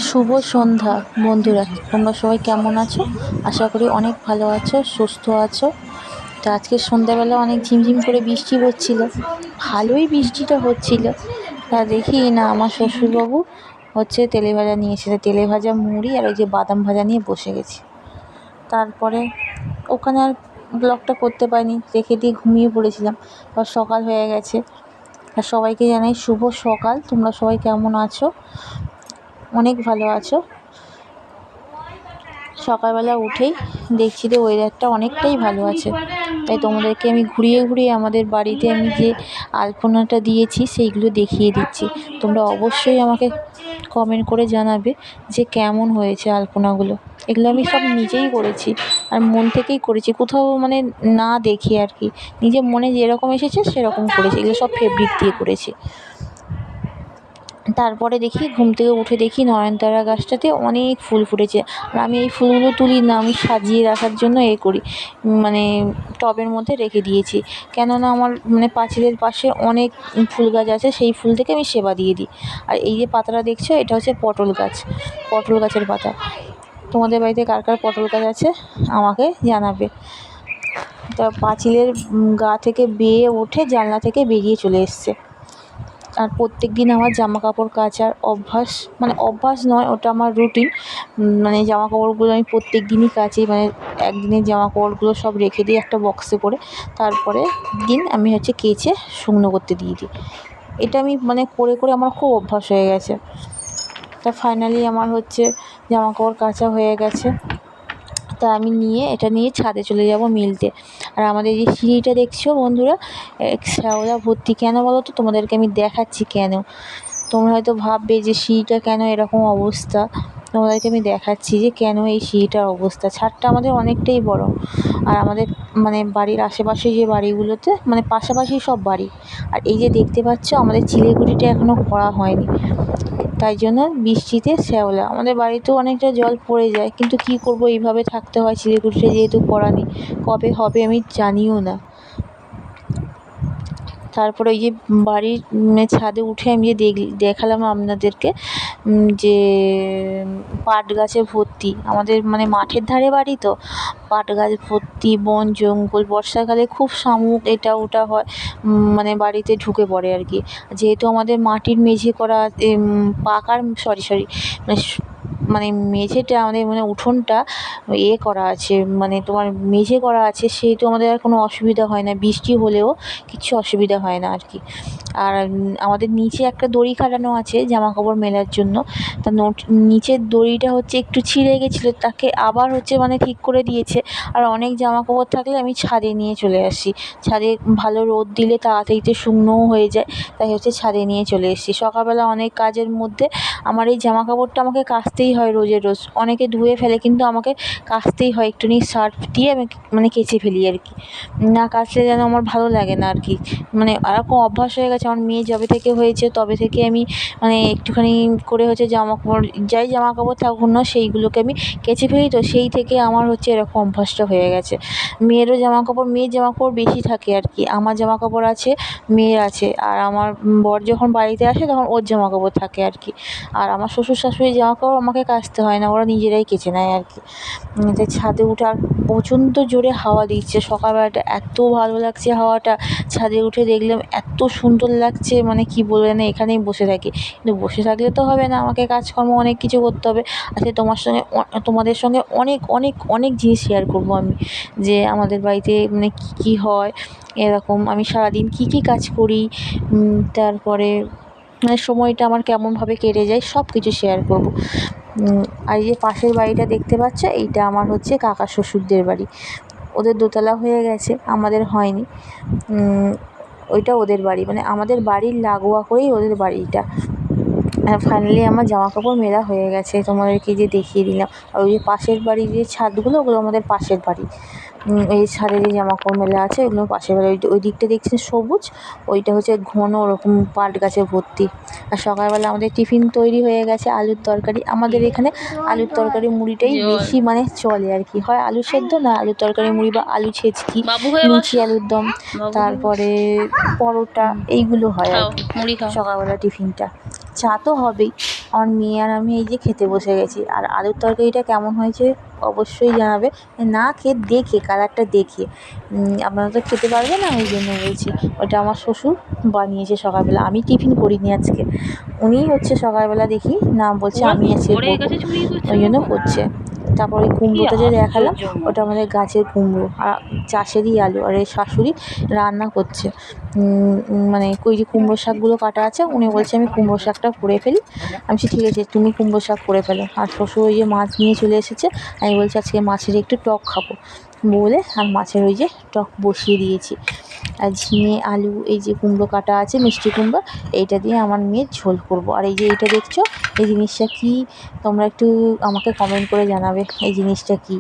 শুভ সন্ধ্যা বন্ধুরা, তোমরা সবাই কেমন আছো? আশা করি অনেক ভালো আছো, সুস্থ আছো। তো আজকে সন্ধ্যাবেলা অনেক ঝিমঝিম করে বৃষ্টি হচ্ছিল, ভালোই বৃষ্টিটা হচ্ছিল। তা দেখি না আমার শ্বশুরবাবু তেলে ভাজা নিয়ে এসেছে, তেলে ভাজা মুড়ি আর ওই যে বাদাম ভাজা নিয়ে বসে গেছি। তারপরে ওখানে আর ব্লগটা করতে পারিনি, রেখে দিয়ে ঘুমিয়ে পড়েছিলাম। আর সকাল হয়ে গেছে। আর সবাইকে জানাই শুভ সকাল। তোমরা সবাই কেমন আছো? অনেক ভালো আছো। সকালবেলা উঠেই দেখছি যে ওয়েদারটা অনেকটাই ভালো আছে, তাই তোমাদেরকে আমি ঘুরিয়ে ঘুরিয়ে আমাদের বাড়িতে আমি যে আলপনাটা দিয়েছি সেইগুলো দেখিয়ে দিচ্ছি। তোমরা অবশ্যই আমাকে কমেন্ট করে জানাবে যে কেমন হয়েছে আলপনাগুলো। এগুলো আমি সব নিজেই করেছি আর মন থেকেই করেছি, কোথাও না দেখি আর কি। নিজের মনে যেরকম এসেছে সেরকম করেছি। এগুলো সব ফেব্রিক দিয়ে করেছি। তারপরে দেখি ঘুম থেকে উঠে দেখি নয়নতারা গাছটাতে অনেক ফুল ফুটেছে। আর আমি এই ফুলগুলো তুলি না, আমি সাজিয়ে রাখার জন্য করি, টবের মধ্যে রেখে দিয়েছি। কেননা আমার পাঁচিলের পাশে অনেক ফুল গাছ আছে, সেই ফুল থেকে আমি সেবা দিয়ে দিই। আর এই যে পাতাটা দেখছো, এটা হচ্ছে পটল গাছ, পটল গাছের পাতা। তোমাদের বাড়িতে কার কার পটল গাছ আছে আমাকে জানাবে। তা পাঁচিলের গা থেকে বেয়ে ওঠে, জানলা থেকে বেরিয়ে চলে এসছে। আর প্রত্যেক দিন আমার জামা কাপড় কাচার অভ্যাস, অভ্যাস নয়, ওটা আমার রুটিন। জামা কাপড়গুলো আমি প্রত্যেক দিনই কাচি। একদিনের জামা কাপড়গুলো সব রেখে দিই একটা বক্সে করে, তারপরে দিন আমি কেচে শুকনো করতে দিয়ে দিই। এটা আমি করে করে আমার খুব অভ্যাস হয়ে গেছে। তা ফাইনালি আমার জামা কাপড় কাচা হয়ে গেছে। তা আমি এটা নিয়ে ছাদে চলে যাব মিলতে। আর আমাদের এই সিঁড়িটা দেখছো বন্ধুরা, শ্যাওলা ভর্তি। কেন বলো তো? তোমাদেরকে আমি দেখাচ্ছি কেন। তোমরা হয়তো ভাববে যে সিঁড়িটা কেন এরকম অবস্থা। তোমাদেরকে আমি দেখাচ্ছি যে কেন এই সিঁড়িটার অবস্থা। ছাদটা আমাদের অনেকটাই বড়। আর আমাদের বাড়ির আশেপাশে যে বাড়িগুলোতে পাশাপাশি সব বাড়ি। আর এই যে দেখতে পাচ্ছ, আমাদের চিলেকুটিটা এখনও করা হয়নি, তাই জন্য বৃষ্টিতে শ্যাওলা। আমাদের বাড়িতেও অনেকটা জল পড়ে যায়, কিন্তু কি করব, এইভাবে থাকতে হয়। চিলেকুটিটা যেহেতু করা নেই, কবে হবে আমি জানিও না। তারপরে ওই যে বাড়ির ছাদে উঠে আমি যে দেখালাম আপনাদেরকে যে পাট গাছে ভর্তি। আমাদের মাঠের ধারে বাড়ি, তো পাট গাছ ভর্তি, বন জঙ্গল। বর্ষাকালে খুব শামুক এটা ওটা হয়, বাড়িতে ঢুকে পড়ে আর কি। যেহেতু আমাদের মাটির মেঝে করা, পাকার সরি মেঝেটা আমাদের উঠোনটা করা আছে, তোমার মেঝে করা আছে, সেহেতু আমাদের আর কোনো অসুবিধা হয় না। বৃষ্টি হলেও কিছু অসুবিধা হয় না আর কি। আর আমাদের নিচে একটা দড়ি খাটানো আছে জামা কাপড় মেলার জন্য। তা নিচের দড়িটা একটু ছিঁড়ে গেছিলো, তাকে আবার ঠিক করে দিয়েছে। আর অনেক জামা কাপড় থাকলে আমি ছাদে নিয়ে চলে আসি। ছাদে ভালো রোদ দিলে তাড়াতাড়িতে শুকনোও হয়ে যায়, তাই ছাদে নিয়ে চলে এসেছি। সকালবেলা অনেক কাজের মধ্যে আমার এই জামা কাপড়টা আমাকে কাচতেই হয় রোজের রোজ। অনেকে ধুয়ে ফেলে, কিন্তু আমাকে কাচতেই হয়। একটুখানি সার্ফ দিয়ে আমি কেচে ফেলি আর কি। না কাচলে যেন আমার ভালো লাগে না আর কি। এরকম অভ্যাস হয়ে গেছে। আমার মেয়ে যবে থেকে হয়েছে তবে থেকে আমি একটুখানি করে জামা কাপড়, যাই জামা কাপড় থাকুক না, সেইগুলোকে আমি কেচে ফেলি। তো সেই থেকে আমার এরকম অভ্যাসটা হয়ে গেছে। মেয়ের জামা কাপড় বেশি থাকে আর কি। আমার জামা কাপড় আছে, মেয়ের আছে। আর আমার বর যখন বাড়িতে আসে তখন ওর জামা কাপড় থাকে আর কি। আর আমার শ্বশুর শাশুড়ির জামা কাপড় আমাকে কাচতে হয় না, ওরা নিজেরাই কেচে নেয় আর কি। তাই ছাদে উঠে, আর প্রচণ্ড জোরে হাওয়া দিচ্ছে সকালবেলাটা, এত ভালো লাগছে হাওয়াটা। ছাদে উঠে দেখলাম এত সুন্দর লাগছে, কি বলবে না, এখানেই বসে থাকি। কিন্তু বসে থাকলে তো হবে না, আমাকে কাজকর্ম অনেক কিছু করতে হবে। আজকে তোমাদের সঙ্গে অনেক অনেক অনেক জিনিস শেয়ার করব আমি, যে আমাদের বাড়িতে কী কী হয়, এরকম আমি সারাদিন কী কী কাজ করি, তারপরে সময়টা আমার কেমনভাবে কেটে যায়, সব কিছু শেয়ার করব। আর এই যে পাশের বাড়িটা দেখতে পাচ্ছ, এইটা আমার কাকা শ্বশুরদের বাড়ি। ওদের দোতলা হয়ে গেছে, আমাদের হয়নি। ওইটা ওদের বাড়ি, আমাদের বাড়ির লাগোয়া করেই ওদের বাড়িটা। ফাইনালি আমার জামা কাপড় মেলা হয়ে গেছে, তোমাদেরকে যে দেখিয়ে দিলাম। আর ওই যে পাশের বাড়ির যে ছাদগুলো, ওগুলো আমাদের পাশের বাড়ি। এই ছাদে যে জামা কাপড় মেলা আছে, ওইগুলো পাশের বাড়ি। ওই দিকটা দেখছেন সবুজ, ওইটা ঘন ওরকম পাট গাছে ভর্তি। আর সকালবেলা আমাদের টিফিন তৈরি হয়ে গেছে, আলুর তরকারি। আমাদের এখানে আলুর তরকারি মুড়িটাই বেশি চলে আর কি। হয় আলু সেদ্ধ, না আলুর তরকারি মুড়ি, বা আলু ছেচকি, লুচি, আলুর দম, তারপরে পরোটা, এইগুলো হয় আর কি সকালবেলা টিফিনটা। চা তো হবেই। আমার মেয়ে আর আমি এই যে খেতে বসে গেছি। আর আলুর তরকারিটা কেমন হয়েছে অবশ্যই জানাবে, না খেয়ে দেখে, কালারটা দেখে। আপনারা তো খেতে পারবে না, ওই জন্য বলছি। ওটা আমার শ্বশুর বানিয়েছে সকালবেলা, আমি টিফিন করিনি আজকে। উনিই হচ্ছে সকালবেলা দেখি না বলছে আমি আজকে করবো, ওই জন্য করছে। তারপর ওই কুমড়োটা যে দেখালাম, ওটা আমাদের গাছের কুমড়ো আর চাষেরই আলু। আর এই শাশুড়ি রান্না করছে, মানে ওই যে কুমড়ো শাকগুলো কাটা আছে, উনি বলছে আমি কুমড়ো শাকটা করে ফেলি। আমি বলছি ঠিক আছে, তুমি কুমড়ো শাক করে ফেলো। আর শ্বশুর ওই যে মাছ নিয়ে চলে এসেছে, আমি বলছি আজকে মাছের একটু টক খাবো বলে আর মাছের ওই যে টক বসিয়ে দিয়েছি। আর ঝিঙে আলু এই যে কুমড়ো কাটা আছে, মিষ্টি কুমড়ো, এইটা দিয়ে আমার মেয়ের ঝোল করবো। আর এই যে এইটা দেখছো, এই জিনিসটা কি, তোমরা একটু আমাকে কমেন্ট করে জানাবে এই জিনিসটা কি।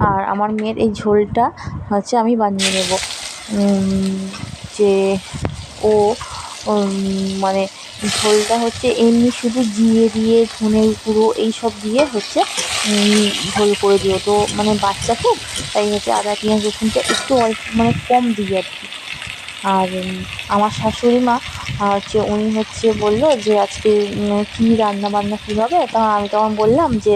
আর আমার মেয়ের এই ঝোলটা হচ্ছে আমি বানিয়ে নেব, যে ও মানে ঝোলটা হচ্ছে এমনি শুধু জিরে দিয়ে, ধনের গুঁড়ো এইসব দিয়ে হচ্ছে ঝোল করে দিও। তো মানে বাচ্চা খুব, তাই হচ্ছে আদা পেঁয়াজ রসুনটা একটু অল্প মানে কম দিই আর কি। আর আমার শাশুড়ি মা হচ্ছে, উনি হচ্ছে বললো যে আজকে কী রান্না বান্না কী হবে। তখন আমি তখন বললাম যে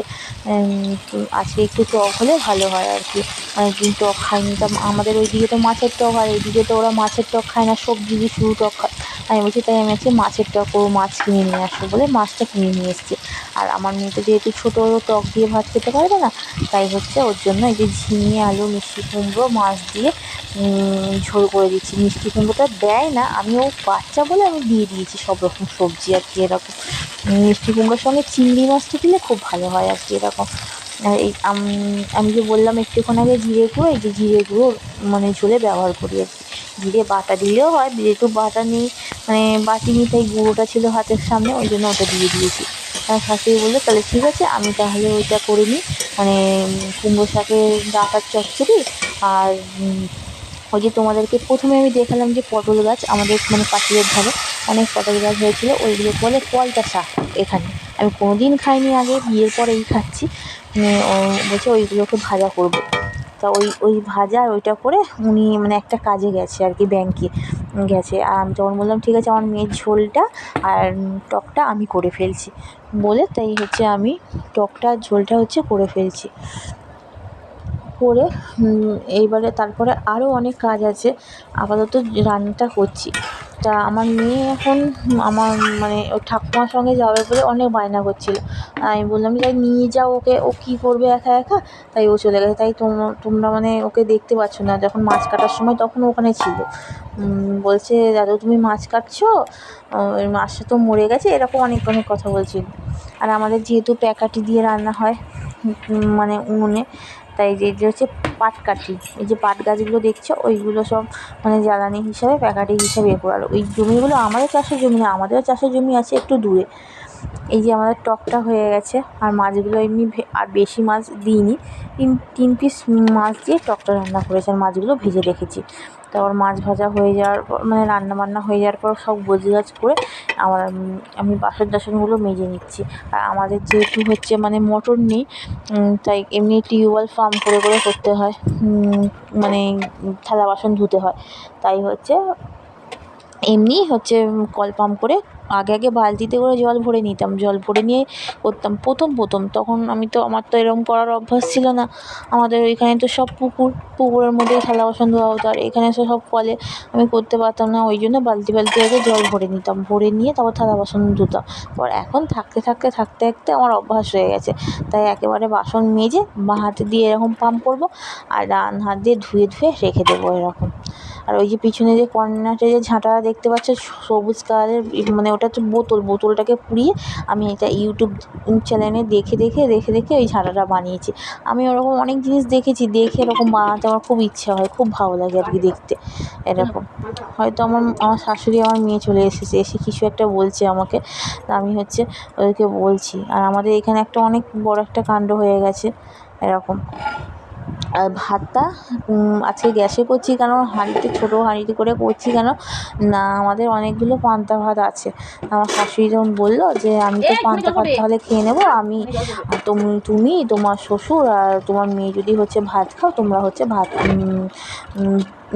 আজকে একটু টক হলে ভালো হয় আর কি, অনেকদিন টক খাইনি। তা আমাদের ওই দিকে তো মাছের টক, আর এইদিকে তো ওরা মাছের টক খায় না, সবজি দিয়ে শুধু টক খায়। আমি বলছি তাই আমি আজকে মাছের টক ও মাছ কিনে নিয়ে আসবো বলে মাছটা কিনে নিয়ে এসেছি। আর আমার মেয়ে তো যেহেতু ছোটো, টক দিয়ে ভাত খেতে পারবে না, তাই হচ্ছে ওর জন্য এই যে ঝিঙে আলু মিষ্টি কুমড়ো মাছ দিয়ে ঝোল করে দিচ্ছি। মিষ্টি কুমড়োটা দেয় না, আমি ও বাচ্চা বলে আমি দিয়ে দিয়েছি সব রকম সবজি আর কি। এরকম মিষ্টি কুমড়োর সঙ্গে চিংড়ি মাছটা দিলে খুব ভালো হয় আর কি এরকম। আর এই আমি যে বললাম একটুক্ষণ আগে জিরে গুঁড়ো, এই যে জিরে গুঁড়ো মানে ঝোলে ব্যবহার করি আর কি। জিরে বাটা দিলেও হয়, যেহেতু বাটা নেই মানে বাটিনি, তাই গুঁড়োটা ছিল হাতের সামনে, ওই জন্য ওটা দিয়ে দিয়েছি। আর শাশুড়ি বললো তাহলে ঠিক আছে, আমি তাহলে ওইটা করে নিই, মানে কুমড়ো শাকের ডাঁটার চচ্চড়ি। আর ওই যে তোমাদেরকে প্রথমে আমি দেখালাম যে পটল গাছ আমাদের মানে পাঁচিলের ধারে অনেক পটল গাছ হয়েছিল, ওইগুলো বলে পলতা শাক। এখানে আমি কোনোদিন খাইনি আগে, বিয়ের পরেই খাচ্ছি। ও বলছে ওইগুলোকে ভাজা করবো। তা ওই ভাজা ওইটা করে উনি মানে একটা কাজে গেছে আর কি, ব্যাংকে গেছে। আর আমি তখন বললাম ঠিক আছে, আমার মেয়ের ঝোলটা আর টকটা আমি করে ফেলছি বলে, তাই হচ্ছে আমি টকটা ঝোলটা হচ্ছে করে ফেলছি। করে এইবারে তারপরে আরও অনেক কাজ আছে, আপাতত রান্নাটা করছি। তা আমার মেয়ে এখন আমার মানে ওর ঠাকুমার সঙ্গে যাবে বলে অনেক বায়না করছিলো। আমি বললাম তাই নিয়ে যাও ওকে, ও কী করবে একা একা, তাই ও চলে গেছে। তাই তোমরা মানে ওকে দেখতে পাচ্ছ না, যখন মাছ কাটার সময় তখন ওখানে ছিল। বলছে দাদু তুমি মাছ কাটছো, ওই মাছটা তো মরে গেছে, এরকম অনেক অনেক কথা বলছিল। আর আমাদের যেহেতু প্যাকাঠি দিয়ে রান্না হয় মানে উনুনে, তাই যে হচ্ছে পাটকাঠি, এই যে পাট গাছগুলো দেখছো ওইগুলো সব মানে জ্বালানি হিসাবে, প্যাকাঠি হিসাবে এ আর ওই জমিগুলো আমাদের চাষের জমি না, আমাদেরও চাষের জমি আছে একটু দূরে। এই যে আমাদের টকটা হয়ে গেছে, আর মাছগুলো এমনি আর বেশি মাছ দিইনি, তিন পিস মাছ দিয়ে টকটা রান্না করেছি, আর মাছগুলো ভেজে রেখেছি। তারপর মাছ ভাজা হয়ে যাওয়ার পর মানে রান্না বান্না হয়ে যাওয়ার পর সব গোছগাছ করে আমি বাসন টাসনগুলো মেজে নিচ্ছি। আর আমাদের যেহেতু হচ্ছে মানে মোটর নেই, তাই এমনি টিউবওয়েল ফার্ম করে করতে হয়, মানে থালা বাসন ধুতে হয়। তাই হচ্ছে এমনি হচ্ছে কল পাম্প করে আগে বালতিতে করে জল ভরে নিতাম, জল ভরে নিয়ে করতাম প্রথম তখন। আমার তো এরকম করার অভ্যাস ছিল না। আমাদের ওইখানে তো সব পুকুরের মধ্যেই থালা বাসন ধোয়া হতো, আর এখানে সব কলে, আমি করতে পারতাম না, ওই জন্য বালতি আগে জল ভরে নিতাম, ভরে নিয়ে তারপর থালা বাসন ধুতাম। তারপর এখন থাকতে আমার অভ্যাস হয়ে গেছে, তাই একেবারে বাসন মেজে বাঁ হাতে দিয়ে এরকম পাম্প করবো, আর ডান হাত দিয়ে ধুয়ে রেখে দেবো এরকম। আর ওই যে পিছনে যে কর্নারে যে ঝাঁটা দেখতে পাচ্ছ সবুজ কালারের, মানে ওটা হচ্ছে বোতলটাকে পুড়িয়ে আমি এটা ইউটিউব চ্যানেলে দেখে ওই ঝাঁটাটা বানিয়েছি। আমি ওরকম অনেক জিনিস দেখেছি, দেখে এরকম বানাতে আমার খুব ইচ্ছা হয়, খুব ভালো লাগে আর কি দেখতে এরকম। হয়তো আমার শাশুড়ি আমার মেয়ে চলে এসেছে, এসে কিছু একটা বলছে আমাকে, আমি হচ্ছে ওদেরকে বলছি। আর আমাদের এখানে একটা অনেক বড় একটা কাণ্ড হয়ে গেছে এরকম। আর ভাতটা আজকে গ্যাসে করছি কেন, ছোটো হাঁড়িতে করে করছি কেন না, আমাদের অনেকগুলো পান্তা ভাত আছে। আমার শাশুড়ি যখন বললো যে আমি তো পান্তা ভাত তাহলে খেয়ে নেবো, তুমি তোমার শ্বশুর আর তোমার মেয়ে যদি হচ্ছে ভাত খাও, তোমরা হচ্ছে ভাত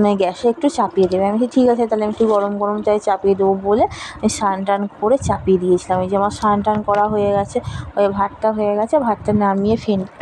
মানে গ্যাসে একটু চাপিয়ে দেবে। আমি ঠিক আছে তাহলে আমি একটু গরম গরম চাই চাপিয়ে দেবো বলে আমি স্নান টান করে চাপিয়ে দিয়েছিলাম। এই যে আমার স্নান টান করা হয়ে গেছে, ওই ভাতটা হয়ে গেছে, ভাতটা নামিয়ে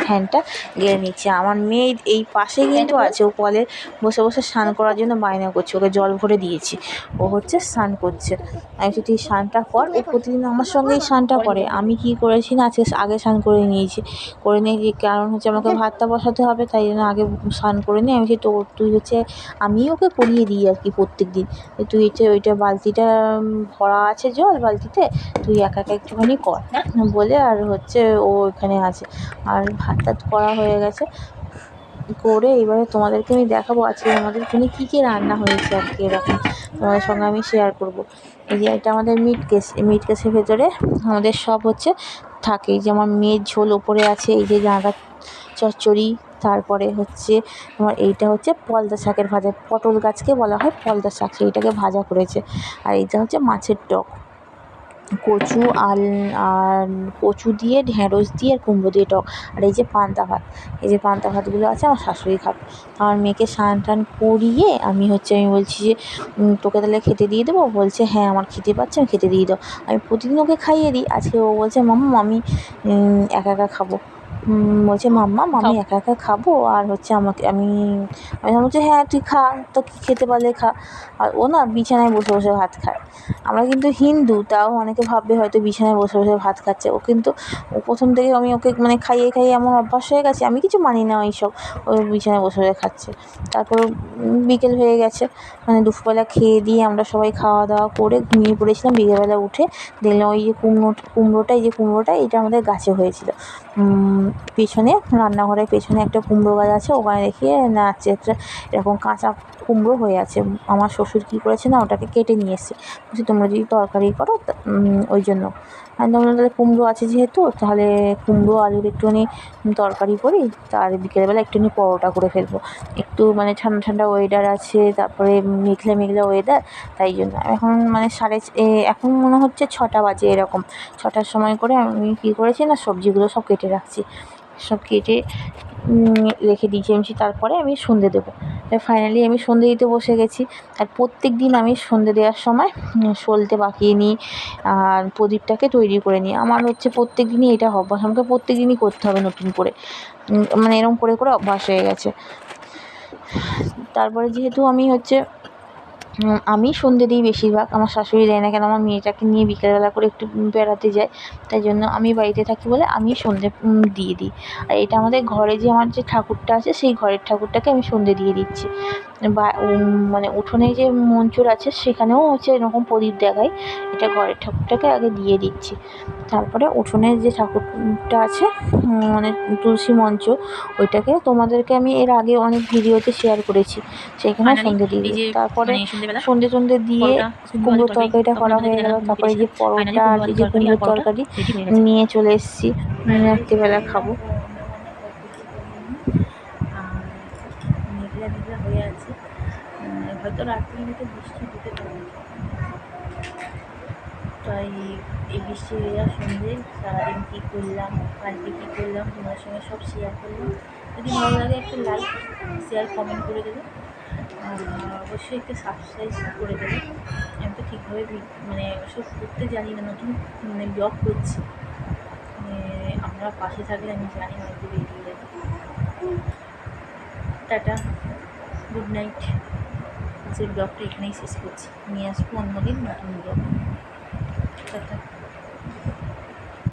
ফ্যানটা গেড়ে নিচ্ছে। আমার মেয়ে এই পাশে কিন্তু আছে, ও কলে বসে বসে স্নান করার জন্য বায়না করছে, ওকে জল ভরে দিয়েছি, ও হচ্ছে স্নান করছে। আমি বলছি তুই স্নানটা কর, ও প্রতিদিন আমার সঙ্গেই স্নানটা করে। আমি কি করেছি না আজকে আগে স্নান করে নিয়েছি, করে নিয়ে কারণ হচ্ছে আমাকে ভাতটা বসাতে হবে, তাই জন্য আগে স্নান করে নিই। আমি বলছি তো তুই হচ্ছে আমি ওকে করিয়ে দিই আর কি প্রত্যেক দিন, তুই হচ্ছে ওইটা বালতিটা ভরা আছে জল বালতিতে, তুই একা একা একটুখানি কর বলে আর হচ্ছে ও এখানে আছে। আর ভাত টাত করা হয়ে গেছে, করে এবারে তোমাদেরকে আমি দেখাবো আজকে আমাদের এখানে কী কী রান্না হয়েছে আর কি, এরকম তোমাদের সঙ্গে আমি শেয়ার করব। এই যে এটা আমাদের মিট কেস, এই মিট কেসের ভেতরে আমাদের সব হচ্ছে থাকে। এই যে আমার মেয়ের ঝোল ওপরে আছে, এই যে ডাঁটা চচ্চড়ি, তারপরে হচ্ছে তোমার এইটা হচ্ছে পলতা শাকের ভাজা, পটল গাছকে বলা হয় পলতা শাক, সেইটাকে ভাজা করেছে। আর এইটা হচ্ছে মাছের টক, কচু আর কচু দিয়ে, ঢ্যাঁড়স দিয়ে আর কুমড়ো দিয়ে টক। আর এই যে পান্তা ভাত, এই যে পান্তা ভাতগুলো আছে আমার শাশুড়ি খাবে। আমার মেয়েকে স্নান টান করিয়ে আমি বলছি যে তোকে তাহলে খেতে দিয়ে দেবো, বলছে হ্যাঁ আমার খেতে পাচ্ছে, আমি খেতে দিয়ে দাও। আমি প্রতিদিন ওকে খাইয়ে দিই, আজকে ও বলছে মাম্মা আমি একা একা খাবো, বলছে মাম্মা আমি একা একা খাবো, আর হচ্ছে আমাকে আমি বলছি হ্যাঁ তুই খা, তো খেতে পারলে খা। আর ও না বিছানায় বসে বসে ভাত খায়। আমরা কিন্তু হিন্দু, তাও অনেকে ভাববে হয়তো বিছানায় বসে বসে ভাত খাচ্ছে, ও কিন্তু ও প্রথম থেকে আমি ওকে মানে খাইয়ে খাইয়ে এমন অভ্যাস হয়ে গেছে, আমি কিছু মানি না এইসব, ও বিছানায় বসে বসে খাচ্ছে। তারপর বিকেল হয়ে গেছে, মানে দুপুরবেলা খেয়ে দিয়ে আমরা সবাই খাওয়া দাওয়া করে ঘুমিয়ে পড়েছিলাম। বিকেলবেলা উঠে দেখলাম ওই যে কুমড়োটা এটা আমাদের গাছে হয়েছিল, পেছনে রান্নাঘরের পেছনে একটা কুমড়ো গাছ আছে, ওখানে দেখিয়ে নাচছে একটা এরকম কাঁচা কুমড়ো হয়ে আছে। আমার শ্বশুর কী করেছে না ওটাকে কেটে নিয়ে এসছে, বলছি তোমরা যদি তরকারি করো ওই জন্য। আমি বললাম তাহলে কুমড়ো আছে যেহেতু তাহলে কুমড়ো আলুর একটুখানি তরকারি করি, তার বিকেলবেলা একটুখানি পরোটা করে ফেলবো, একটু মানে ঠান্ডা ঠান্ডা ওয়েদার আছে, তারপরে মেঘলা মেঘলা ওয়েদার, তাই জন্য এখন মানে এখন মনে হচ্ছে 6টা বাজে, এরকম 6টার সময় করে আমি কী করেছি না সবজিগুলো সব কেটে রাখছি, সব কেটে রেখে দিয়েছি। আমি তারপরে আমি সন্ধে দেবো। ফাইনালি আমি সন্ধে দিতে বসে গেছি। আর প্রত্যেক দিন আমি সন্ধে দেওয়ার সময় সলতে বাকিয়ে নিই আর প্রদীপটাকে তৈরি করে নিই। আমার হচ্ছে প্রত্যেক দিনই এটা অভ্যাস, আমাকে প্রত্যেক দিনই করতে হবে নতুন করে, মানে এরকম করে করে অভ্যাস হয়ে গেছে। তারপরে যেহেতু আমি সন্ধে দিই বেশিরভাগ, আমার শাশুড়ি দেয় না, কেন আমার মেয়েটাকে নিয়ে বিকেলবেলা করে একটু বেড়াতে যায়, তাই জন্য আমি বাড়িতে থাকি বলে আমি সন্ধে দিয়ে দিই। আর এটা আমাদের ঘরে যে আমার যে ঠাকুরটা আছে সেই ঘরের ঠাকুরটাকে আমি সন্ধে দিয়ে দিচ্ছি। বা মানে উঠোনে যে মঞ্চর আছে সেখানেও হচ্ছে এরকম প্রদীপ দেখাই, এটা ঘরের ঠাকুরটাকে আগে দিয়ে দিচ্ছি। তারপরে উঠোনের যে ঠাকুরটা আছে মানে তুলসী মঞ্চ, ওইটাকে তোমাদেরকে আমি এর আগে অনেক ভিডিওতে শেয়ার করেছি, সেখানে সন্ধে দিয়ে দিই। তারপরে সন্ধে টন্ধে দিয়ে কুমড়োর তরকারিটা করা হয়ে গেল। তারপরে যে পরোটা আর এই যে কুমড়োর তরকারি নিয়ে চলে এসেছি, রাত্রিবেলা খাবো। মেঘলা মেঘলা হয়ে আছে, হয়তো রাত্রির মধ্যে বৃষ্টি হতে পারে, তাই এই বৃষ্টি হয়ে যাওয়ার সন্ধে সারাদিন কী করলাম, কালকে কী করলাম তোমার সঙ্গে সব শেয়ার করলাম। যদি ভালো লাগে একটা লাইক শেয়ার কমেন্ট করে দেবে, অবশ্যই একটা সাবস্ক্রাইব করে দেবে। আমি তো ঠিকভাবে মানে সব করতে জানি না, নতুন মানে ব্লগ করছি, আমরা পাশে থাকলে আমি জানি অনেক দূরে এগিয়ে যাবে। Tata, good night. যে ব্লগটা এখানেই শেষ করছি, নিয়ে আসবো অন্যদিন নতুন ব্লগ।